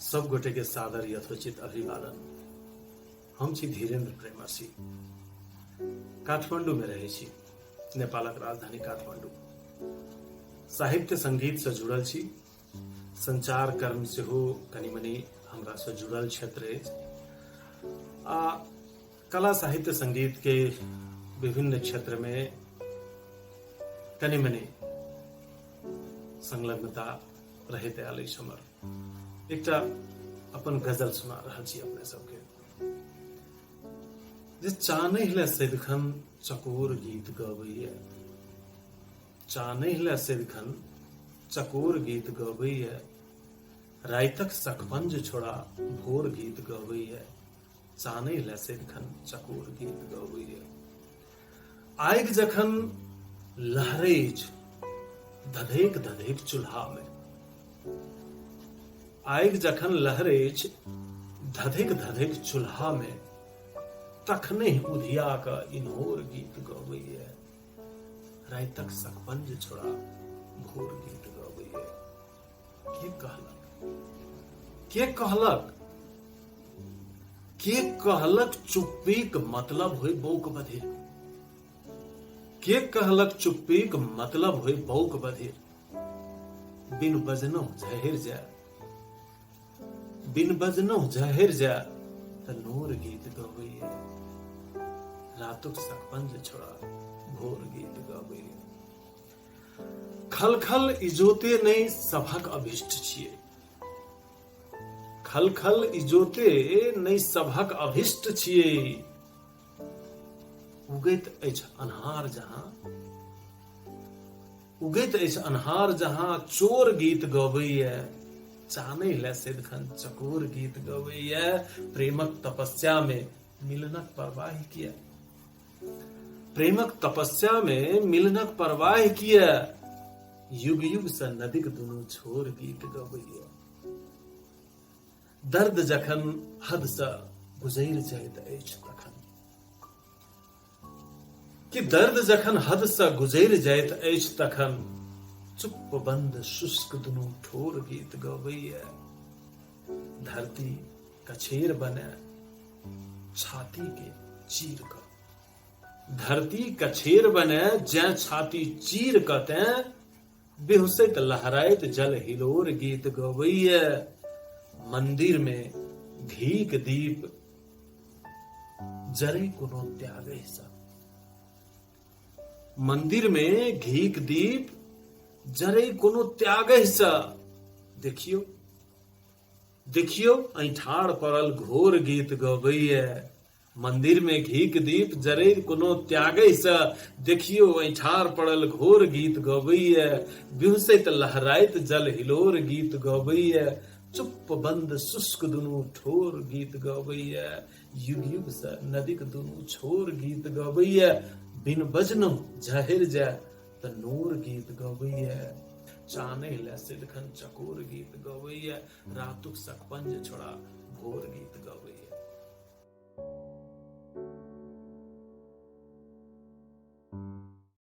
सब गोटे के सादर यथोचित अभिवादन। हम छी धीरेन्द्र प्रेमसी, काठमांडू में रहे छी, नेपालक राजधानी काठमांडू। साहित्य संगीत से जुड़ल छी, संचार कर्म से हो कनी मनी हमरा से जुड़ल क्षेत्र अछि। कला साहित्य संगीत के विभिन्न क्षेत्र में कनी मनी संलग्नता रहते आल हमर। एकटा अपन गजल सुना रहा छी अपने सबके। जे चानहि ले सदिखन चकोर गीत गबैया, चानहि ले सदिखन चकोर गीत गबैया, रातिक सकपंज छोड़ा भोर गीत गबैया, चानहि ले सदिखन चकोर गीत गबैया। आगि जखन लहरैछ धधैक धधैक चूल्हा में, आगि जखन लहरैछ धधैक धधैक चूल्हा में, तखने उधिया का इन्होर गीत गबैया, रातिक सकपंज छोड़ा भोर गीत गबैया। के कहलक, के कहलक, के कहलक चुप्पीक मतलब होय बौक बधिर, के कहलक चुप्पीक मतलब होय बौक बधिर। बिन बजनौ झहिर जाय, बिन बजनौ झहिर जाय, त नोर गीत गबैया, रातुक सकपंज छोड़ा भोर गीत गबैया। खल खल इजोते नहीं सभक अभिष्ट छियै, खल खल इजोते नहीं सभक अभिष्ट छियै। उगैत अछि अन्हार जहां, उगैत अछि अन्हार जहां, चोर गीत गबैया, चानहि ले सदिखन चकोर गीत गबैया। प्रेमक तपस्या में मिलनक परवाह किया, प्रेमक तपस्या में मिलनक परवाह किया, युग युग से नदीक दुनू छोर गीत गबैया। दर्द जखन हद से गुजरि जाइत अछि तखन, कि दर्द जखन हद से गुजरि जाइत अछि तखन, चुप बंद शुष्क दुनू ठोर गीत गबैया। धरती कछेर बने छाती के चीर क, धरती कछेर बने जै छाती चीर क, तें बेहुसैत लहराइत जल हिलोर गीत गबैया। मंदिर में घीक दीप जरै कोनो त्यागै सा, मंदिर में घीक दीप जरै कोनो त्यागै सा। देखियो देखियो ऐठाड़ पड़ल घोर गीत गबैया, मंदिर में घीक दीप जरै कोनो त्यागै सा। देखियो ऐठाड़ पड़ल घोर गीत गबैया, बिहुसैत लहराइत जल हिलोर गीत गबैया। चुप बंद शुष्क दुनू ठोर गीत गबैया, युग युग से नदीक दुनू छोर गीत गबैया। बिन बजनौ झहिर जाय त नोर गीत गबैया, चानहि ले सदिखन चकोर गीत गबैया, रातुक सकपंज छोड़ा भोर गीत गबैया।